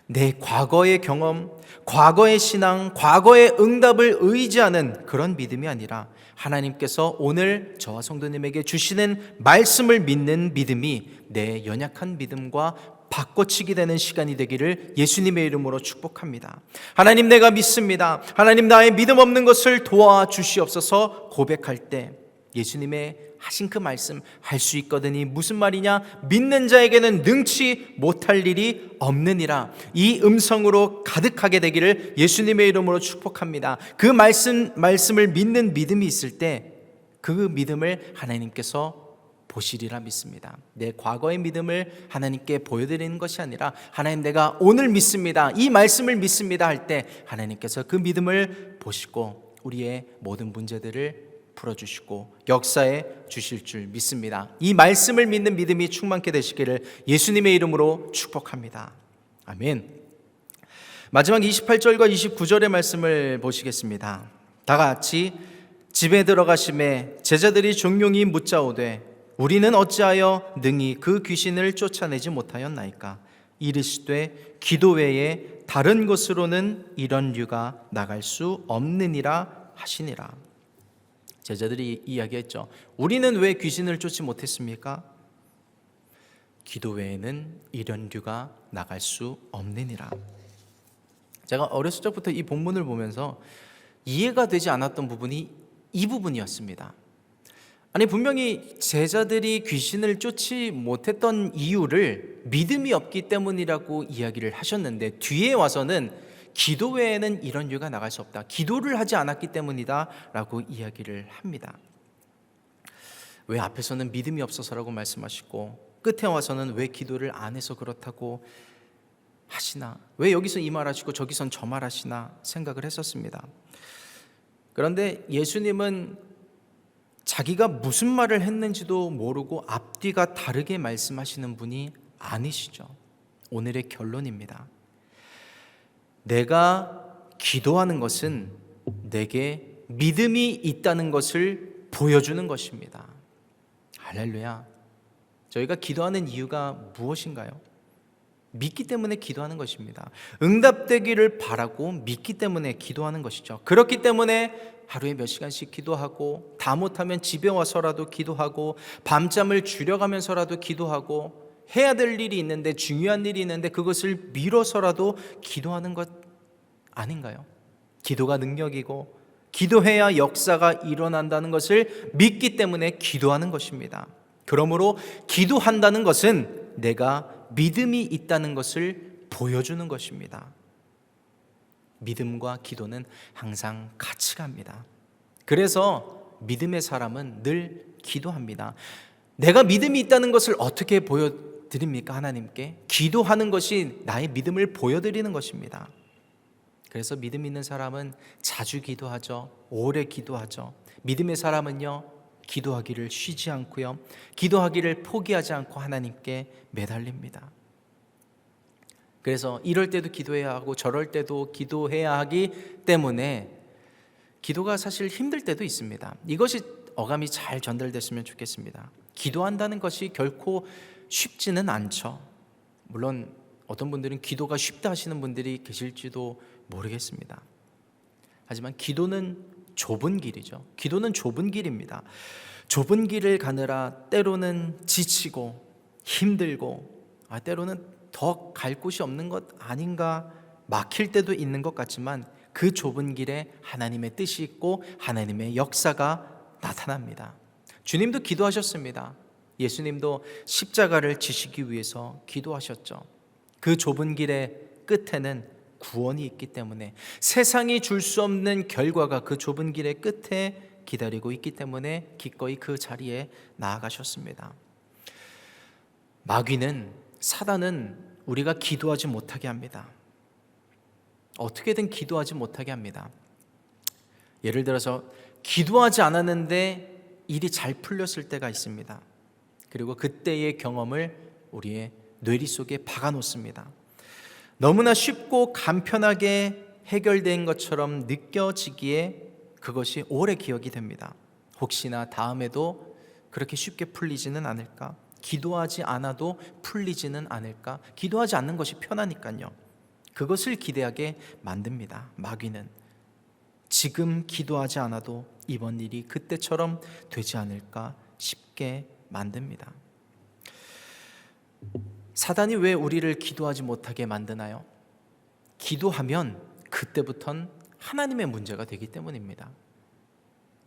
Speaker 1: 내 과거의 경험, 과거의 신앙, 과거의 응답을 의지하는 그런 믿음이 아니라 하나님께서 오늘 저와 성도님에게 주시는 말씀을 믿는 믿음이 내 연약한 믿음과 바꿔치기 되는 시간이 되기를 예수님의 이름으로 축복합니다. 하나님, 내가 믿습니다. 하나님, 나의 믿음 없는 것을 도와주시옵소서 고백할 때 예수님의 하신 그 말씀, 할 수 있거든이 무슨 말이냐? 믿는 자에게는 능치 못할 일이 없느니라. 이 음성으로 가득하게 되기를 예수님의 이름으로 축복합니다. 그 말씀을 믿는 믿음이 있을 때 그 믿음을 하나님께서 보시리라 믿습니다. 내 과거의 믿음을 하나님께 보여드리는 것이 아니라 하나님, 내가 오늘 믿습니다, 이 말씀을 믿습니다 할 때 하나님께서 그 믿음을 보시고 우리의 모든 문제들을 풀어주시고 역사해 주실 줄 믿습니다. 이 말씀을 믿는 믿음이 충만케 되시기를 예수님의 이름으로 축복합니다. 아멘. 마지막 28절과 29절의 말씀을 보시겠습니다. 다 같이 집에 들어가심에 제자들이 종용이 묻자오되 우리는 어찌하여 능히 그 귀신을 쫓아내지 못하였나이까? 이르시되 기도 외에 다른 것으로는 이런 류가 나갈 수 없느니라 하시니라. 제자들이 이야기했죠. 우리는 왜 귀신을 쫓지 못했습니까? 기도 외에는 이런 류가 나갈 수 없느니라. 제가 어렸을 적부터 이 본문을 보면서 이해가 되지 않았던 부분이 이 부분이었습니다. 아니, 분명히 제자들이 귀신을 쫓지 못했던 이유를 믿음이 없기 때문이라고 이야기를 하셨는데 뒤에 와서는 기도 외에는 이런 이유가 나갈 수 없다. 기도를 하지 않았기 때문이다 라고 이야기를 합니다. 왜 앞에서는 믿음이 없어서라고 말씀하시고 끝에 와서는 왜 기도를 안 해서 그렇다고 하시나, 왜 여기서 이 말하시고 저기선 저 말하시나 생각을 했었습니다. 그런데 예수님은 자기가 무슨 말을 했는지도 모르고 앞뒤가 다르게 말씀하시는 분이 아니시죠. 오늘의 결론입니다. 내가 기도하는 것은 내게 믿음이 있다는 것을 보여주는 것입니다. 할렐루야. 저희가 기도하는 이유가 무엇인가요? 믿기 때문에 기도하는 것입니다. 응답되기를 바라고 믿기 때문에 기도하는 것이죠. 그렇기 때문에 하루에 몇 시간씩 기도하고, 다 못하면 집에 와서라도 기도하고, 밤잠을 줄여가면서라도 기도하고, 해야 될 일이 있는데, 중요한 일이 있는데 그것을 미뤄서라도 기도하는 것 아닌가요? 기도가 능력이고 기도해야 역사가 일어난다는 것을 믿기 때문에 기도하는 것입니다. 그러므로 기도한다는 것은 내가 믿음이 있다는 것을 보여주는 것입니다. 믿음과 기도는 항상 같이 갑니다. 그래서 믿음의 사람은 늘 기도합니다. 내가 믿음이 있다는 것을 어떻게 보여드립니까? 하나님께 기도하는 것이 나의 믿음을 보여드리는 것입니다. 그래서 믿음 있는 사람은 자주 기도하죠. 오래 기도하죠. 믿음의 사람은요, 기도하기를 쉬지 않고요, 기도하기를 포기하지 않고 하나님께 매달립니다. 그래서 이럴 때도 기도해야 하고 저럴 때도 기도해야 하기 때문에 기도가 사실 힘들 때도 있습니다. 이것이 어감이 잘 전달됐으면 좋겠습니다. 기도한다는 것이 결코 쉽지는 않죠. 물론 어떤 분들은 기도가 쉽다 하시는 분들이 계실지도 모르겠습니다. 하지만 기도는 좁은 길이죠. 기도는 좁은 길입니다. 좁은 길을 가느라 때로는 지치고 힘들고, 때로는 더 갈 곳이 없는 것 아닌가, 막힐 때도 있는 것 같지만 그 좁은 길에 하나님의 뜻이 있고 하나님의 역사가 나타납니다. 주님도 기도하셨습니다. 예수님도 십자가를 지시기 위해서 기도하셨죠. 그 좁은 길의 끝에는 구원이 있기 때문에, 세상이 줄 수 없는 결과가 그 좁은 길의 끝에 기다리고 있기 때문에 기꺼이 그 자리에 나아가셨습니다. 마귀는, 사단은 우리가 기도하지 못하게 합니다. 어떻게든 기도하지 못하게 합니다. 예를 들어서 기도하지 않았는데 일이 잘 풀렸을 때가 있습니다. 그리고 그때의 경험을 우리의 뇌리 속에 박아 놓습니다. 너무나 쉽고 간편하게 해결된 것처럼 느껴지기에 그것이 오래 기억이 됩니다. 혹시나 다음에도 그렇게 쉽게 풀리지는 않을까? 기도하지 않아도 풀리지는 않을까? 기도하지 않는 것이 편하니까요. 그것을 기대하게 만듭니다. 마귀는 지금 기도하지 않아도 이번 일이 그때처럼 되지 않을까 싶게 만듭니다. 사단이 왜 우리를 기도하지 못하게 만드나요? 기도하면 그때부터는 하나님의 문제가 되기 때문입니다.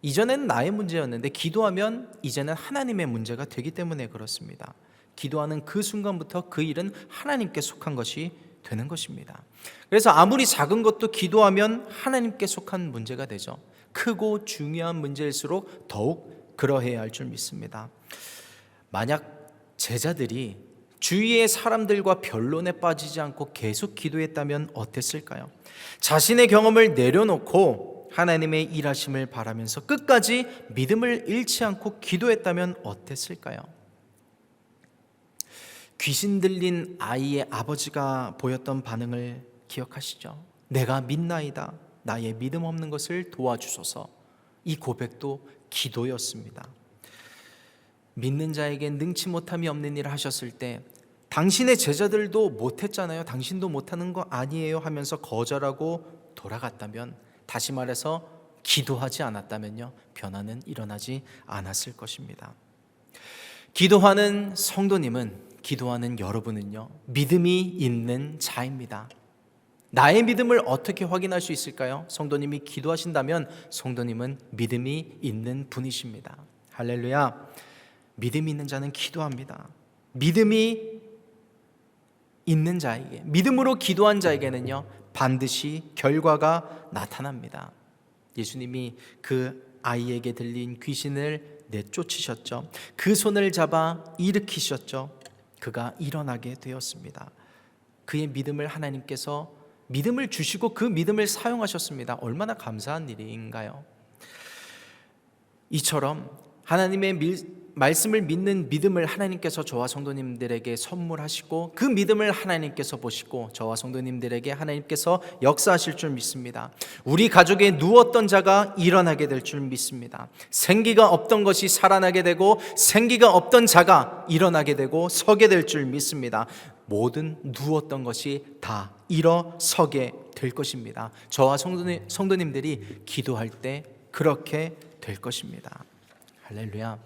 Speaker 1: 이전에는 나의 문제였는데 기도하면 이제는 하나님의 문제가 되기 때문에 그렇습니다. 기도하는 그 순간부터 그 일은 하나님께 속한 것이 되는 것입니다. 그래서 아무리 작은 것도 기도하면 하나님께 속한 문제가 되죠. 크고 중요한 문제일수록 더욱 그러해야 할 줄 믿습니다. 만약 제자들이 주위의 사람들과 변론에 빠지지 않고 계속 기도했다면 어땠을까요? 자신의 경험을 내려놓고 하나님의 일하심을 바라면서 끝까지 믿음을 잃지 않고 기도했다면 어땠을까요? 귀신 들린 아이의 아버지가 보였던 반응을 기억하시죠? 내가 믿나이다. 나의 믿음 없는 것을 도와주소서. 이 고백도 기도였습니다. 믿는 자에게 능치 못함이 없는 일을 하셨을 때 당신의 제자들도 못했잖아요. 당신도 못하는 거 아니에요 하면서 거절하고 돌아갔다면, 다시 말해서 기도하지 않았다면요, 변화는 일어나지 않았을 것입니다. 기도하는 성도님은, 기도하는 여러분은요, 믿음이 있는 자입니다. 나의 믿음을 어떻게 확인할 수 있을까요? 성도님이 기도하신다면 성도님은 믿음이 있는 분이십니다. 할렐루야. 믿음이 있는 자는 기도합니다. 믿음이 있는 자에게, 믿음으로 기도한 자에게는요, 반드시 결과가 나타납니다. 예수님이 그 아이에게 들린 귀신을 내쫓으셨죠. 그 손을 잡아 일으키셨죠. 그가 일어나게 되었습니다. 그의 믿음을 하나님께서 믿음을 주시고 그 믿음을 사용하셨습니다. 얼마나 감사한 일인가요? 이처럼 하나님의 말씀을 믿는 믿음을 하나님께서 저와 성도님들에게 선물하시고 그 믿음을 하나님께서 보시고 저와 성도님들에게 하나님께서 역사하실 줄 믿습니다. 우리 가족에 누웠던 자가 일어나게 될 줄 믿습니다. 생기가 없던 것이 살아나게 되고 생기가 없던 자가 일어나게 되고 서게 될 줄 믿습니다. 모든 누웠던 것이 다 일어서게 될 것입니다. 저와 성도님들이 기도할 때 그렇게 될 것입니다. 할렐루야.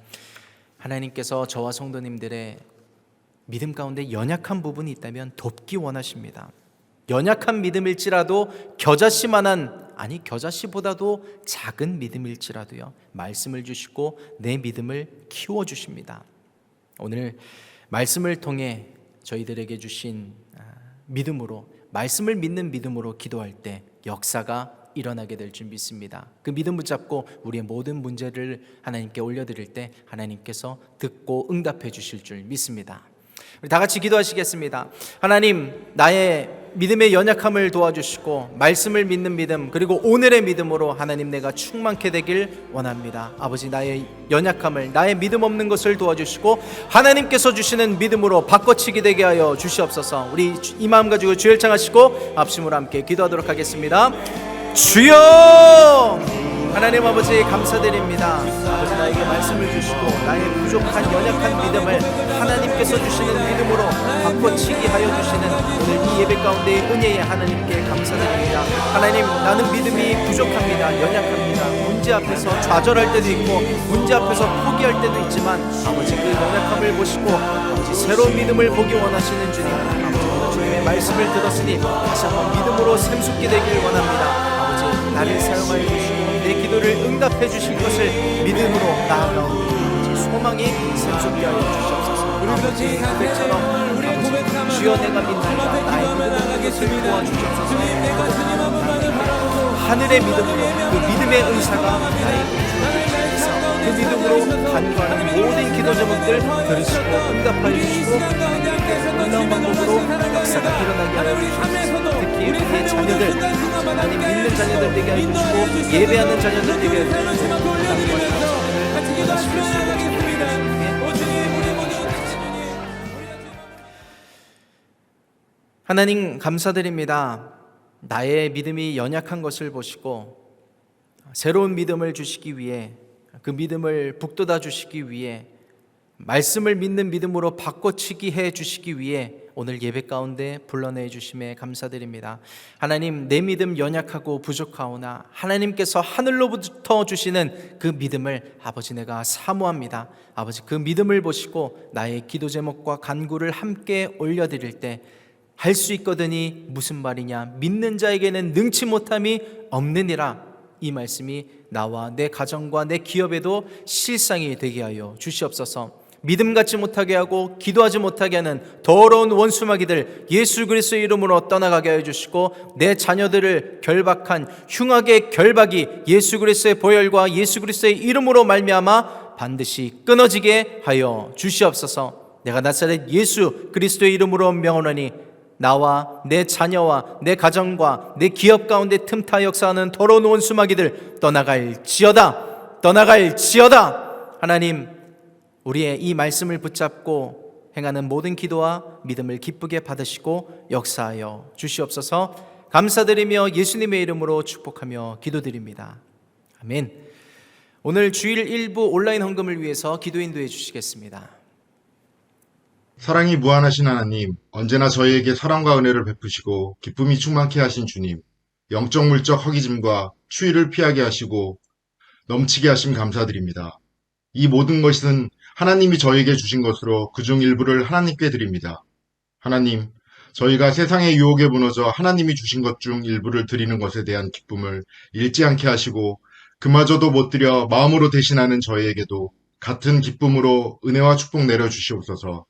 Speaker 1: 하나님께서 저와 성도님들의 믿음 가운데 연약한 부분이 있다면 돕기 원하십니다. 연약한 믿음일지라도 겨자씨보다도 작은 믿음일지라도요, 말씀을 주시고 내 믿음을 키워주십니다. 오늘 말씀을 통해 저희들에게 주신 믿음으로, 말씀을 믿는 믿음으로 기도할 때 역사가 일어나게 될 줄 믿습니다. 그 믿음 붙잡고 우리의 모든 문제를 하나님께 올려드릴 때 하나님께서 듣고 응답해 주실 줄 믿습니다. 우리 다 같이 기도하시겠습니다. 하나님, 나의 믿음의 연약함을 도와주시고 말씀을 믿는 믿음, 그리고 오늘의 믿음으로 하나님 내가 충만케 되길 원합니다. 아버지, 나의 연약함을, 나의 믿음 없는 것을 도와주시고 하나님께서 주시는 믿음으로 바꿔치기 되게 하여 주시옵소서. 우리 이 마음 가지고 주를 청하시고 합심으로 함께 기도하도록 하겠습니다. 주여! 하나님 아버지, 감사드립니다. 아버지, 나에게 말씀을 주시고 나의 부족한 연약한 믿음을 하나님께서 주시는 믿음으로 바꿔치기 하여 주시는 오늘 이 예배 가운데의 은혜에 하나님께 감사드립니다. 하나님, 나는 믿음이 부족합니다. 연약합니다. 문제 앞에서 좌절할 때도 있고 문제 앞에서 포기할 때도 있지만 아버지, 그 연약함을 보시고 아버지, 새로운 믿음을 보기 원하시는 주님, 아버지, 주님의 말씀을 들었으니 다시 한번 믿음으로 샘솟게 되길 원합니다. 나를 사용하여 주시고 내 기도를 응답해 주실 것을 믿음으로 나아가오니 소망이 샘솟게 하여 주시옵소서. 아버지, 고백처럼 아버지, 주여 내가 믿나이다. 나의 믿음을 것을 도와주시옵소서. 하늘의 믿음으로 그 믿음의 은사가 나에게 주어지면서 그 믿음으로 간구하는 모든 기도 제목들 들으시고 응답하여 주시고 놀라운 방법으로 역사가 일어나게 하여 주시옵소서. 특히 우리의 자녀들, 하나님 믿는 자녀들 되게 하여 주시고 예배하는 자녀들 되게 하여 주시고 하나님 감사드립니다. 나의 믿음이 연약한 것을 보시고 새로운 믿음을 주시기 위해, 그 믿음을 북돋아 주시기 위해, 말씀을 믿는 믿음으로 바꿔치기 해 주시기 위해 오늘 예배 가운데 불러내 주심에 감사드립니다. 하나님, 내 믿음 연약하고 부족하오나 하나님께서 하늘로부터 주시는 그 믿음을 아버지 내가 사모합니다. 아버지, 그 믿음을 보시고 나의 기도 제목과 간구를 함께 올려드릴 때 할 수 있거든이 무슨 말이냐, 믿는 자에게는 능치 못함이 없느니라. 이 말씀이 나와 내 가정과 내 기업에도 실상이 되게 하여 주시옵소서. 믿음 갖지 못하게 하고 기도하지 못하게 하는 더러운 원수마귀들 예수 그리스도의 이름으로 떠나가게 하여 주시고 내 자녀들을 결박한 흉악의 결박이 예수 그리스도의 보혈과 예수 그리스도의 이름으로 말미암아 반드시 끊어지게 하여 주시옵소서. 내가 나사렛 예수 그리스도의 이름으로 명하노니 나와 내 자녀와 내 가정과 내 기업 가운데 틈타 역사하는 더러운 원수마귀들 떠나갈지어다, 떠나갈지어다. 하나님, 우리의 이 말씀을 붙잡고 행하는 모든 기도와 믿음을 기쁘게 받으시고 역사하여 주시옵소서. 감사드리며 예수님의 이름으로 축복하며 기도드립니다. 아멘. 오늘 주일 일부 온라인 헌금을 위해서 기도 인도해 주시겠습니다.
Speaker 3: 사랑이 무한하신 하나님, 언제나 저희에게 사랑과 은혜를 베푸시고 기쁨이 충만케 하신 주님, 영적 물적 허기짐과 추위를 피하게 하시고 넘치게 하심 감사드립니다. 이 모든 것은 하나님이 저에게 주신 것으로 그중 일부를 하나님께 드립니다. 하나님, 저희가 세상의 유혹에 무너져 하나님이 주신 것 중 일부를 드리는 것에 대한 기쁨을 잃지 않게 하시고 그마저도 못 드려 마음으로 대신하는 저희에게도 같은 기쁨으로 은혜와 축복 내려주시옵소서.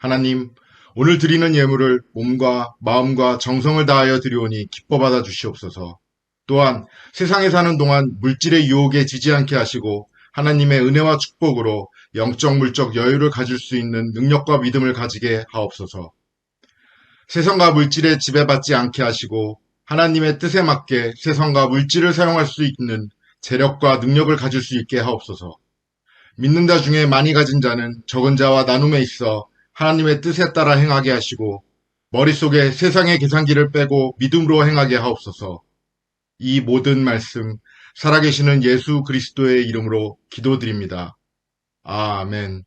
Speaker 3: 하나님, 오늘 드리는 예물을 몸과 마음과 정성을 다하여 드리오니 기뻐 받아 주시옵소서. 또한 세상에 사는 동안 물질의 유혹에 지지 않게 하시고 하나님의 은혜와 축복으로 영적 물적 여유를 가질 수 있는 능력과 믿음을 가지게 하옵소서. 세상과 물질에 지배받지 않게 하시고 하나님의 뜻에 맞게 세상과 물질을 사용할 수 있는 재력과 능력을 가질 수 있게 하옵소서. 믿는 자 중에 많이 가진 자는 적은 자와 나눔에 있어 하나님의 뜻에 따라 행하게 하시고 머릿속에 세상의 계산기를 빼고 믿음으로 행하게 하옵소서. 이 모든 말씀 살아계시는 예수 그리스도의 이름으로 기도드립니다. 아멘.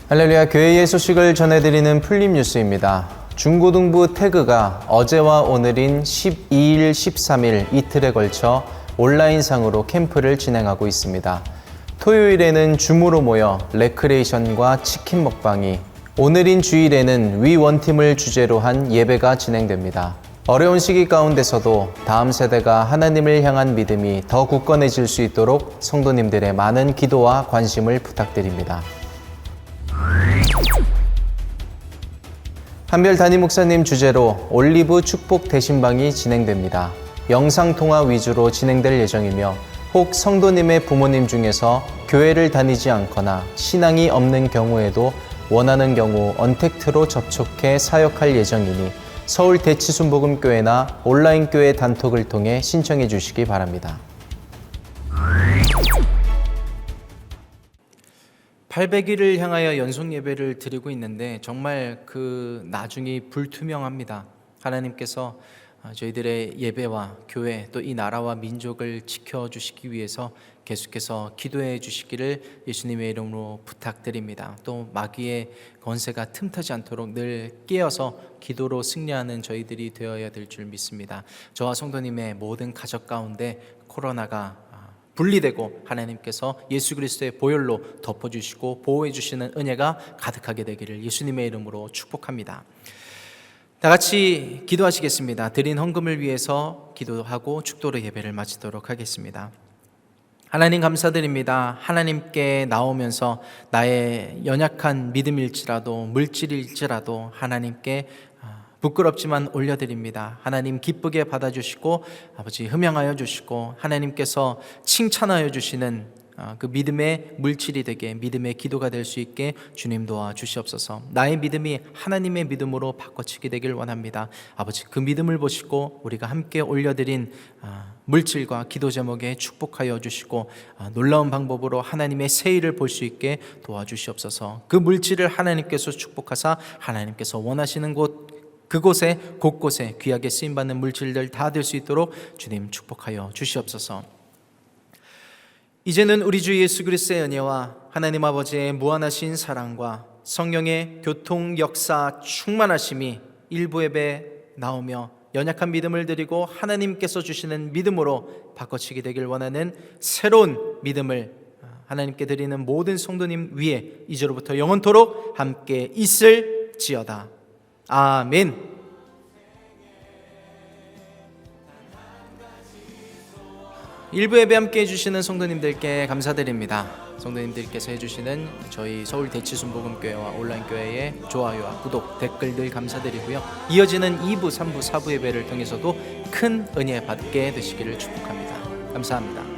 Speaker 1: 할렐루야, 교회의 소식을 전해드리는 풀림 뉴스입니다. 중고등부 태그가 어제와 오늘인 12일, 13일 이틀에 걸쳐 온라인상으로 캠프를 진행하고 있습니다. 토요일에는 줌으로 모여 레크레이션과 치킨 먹방이, 오늘인 주일에는 위 원팀을 주제로 한 예배가 진행됩니다. 어려운 시기 가운데서도 다음 세대가 하나님을 향한 믿음이 더 굳건해질 수 있도록 성도님들의 많은 기도와 관심을 부탁드립니다. 한별 담임 목사님 주재로 올리브 축복 대신방이 진행됩니다. 영상통화 위주로 진행될 예정이며 혹 성도님의 부모님 중에서 교회를 다니지 않거나 신앙이 없는 경우에도 원하는 경우 언택트로 접촉해 사역할 예정이니 서울 대치순복음교회나 온라인교회 단톡을 통해 신청해 주시기 바랍니다. 800일을 향하여 연속 예배를 드리고 있는데 정말 그 나중이 불투명합니다. 하나님께서 저희들의 예배와 교회 또 이 나라와 민족을 지켜주시기 위해서 계속해서 기도해 주시기를 예수님의 이름으로 부탁드립니다. 또 마귀의 권세가 틈타지 않도록 늘 깨어서 기도로 승리하는 저희들이 되어야 될 줄 믿습니다. 저와 성도님의 모든 가족 가운데 코로나가 분리되고 하나님께서 예수 그리스도의 보혈로 덮어주시고 보호해 주시는 은혜가 가득하게 되기를 예수님의 이름으로 축복합니다. 다 같이 기도하시겠습니다. 드린 헌금을 위해서 기도하고 축도로 예배를 마치도록 하겠습니다. 하나님 감사드립니다. 하나님께 나오면서 나의 연약한 믿음일지라도 물질일지라도 하나님께 부끄럽지만 올려드립니다. 하나님 기쁘게 받아주시고 아버지 흠양하여 주시고 하나님께서 칭찬하여 주시는 그 믿음의 물질이 되게 믿음의 기도가 될 수 있게 주님 도와주시옵소서. 나의 믿음이 하나님의 믿음으로 바꿔치게 되길 원합니다. 아버지 그 믿음을 보시고 우리가 함께 올려드린 물질과 기도 제목에 축복하여 주시고 놀라운 방법으로 하나님의 새 일을 볼 수 있게 도와주시옵소서. 그 물질을 하나님께서 축복하사 하나님께서 원하시는 그곳에 곳곳에 귀하게 쓰임받는 물질들 다 될 수 있도록 주님 축복하여 주시옵소서. 이제는 우리 주 예수 그리스도의 은혜와 하나님 아버지의 무한하신 사랑과 성령의 교통 역사 충만하심이 일부 예배 나오며 연약한 믿음을 드리고 하나님께서 주시는 믿음으로 바꿔치게 되길 원하는 새로운 믿음을 하나님께 드리는 모든 성도님 위에 이제로부터 영원토록 함께 있을지어다. 아멘. 일부 예배 함께 해주시는 성도님들께 감사드립니다. 성도님들께서 해주시는 저희 서울 대치순복음교회와 온라인교회의 좋아요와 구독, 댓글들 감사드리고요. 이어지는 2부, 3부, 4부 예배를 통해서도 큰 은혜 받게 되시기를 축복합니다. 감사합니다.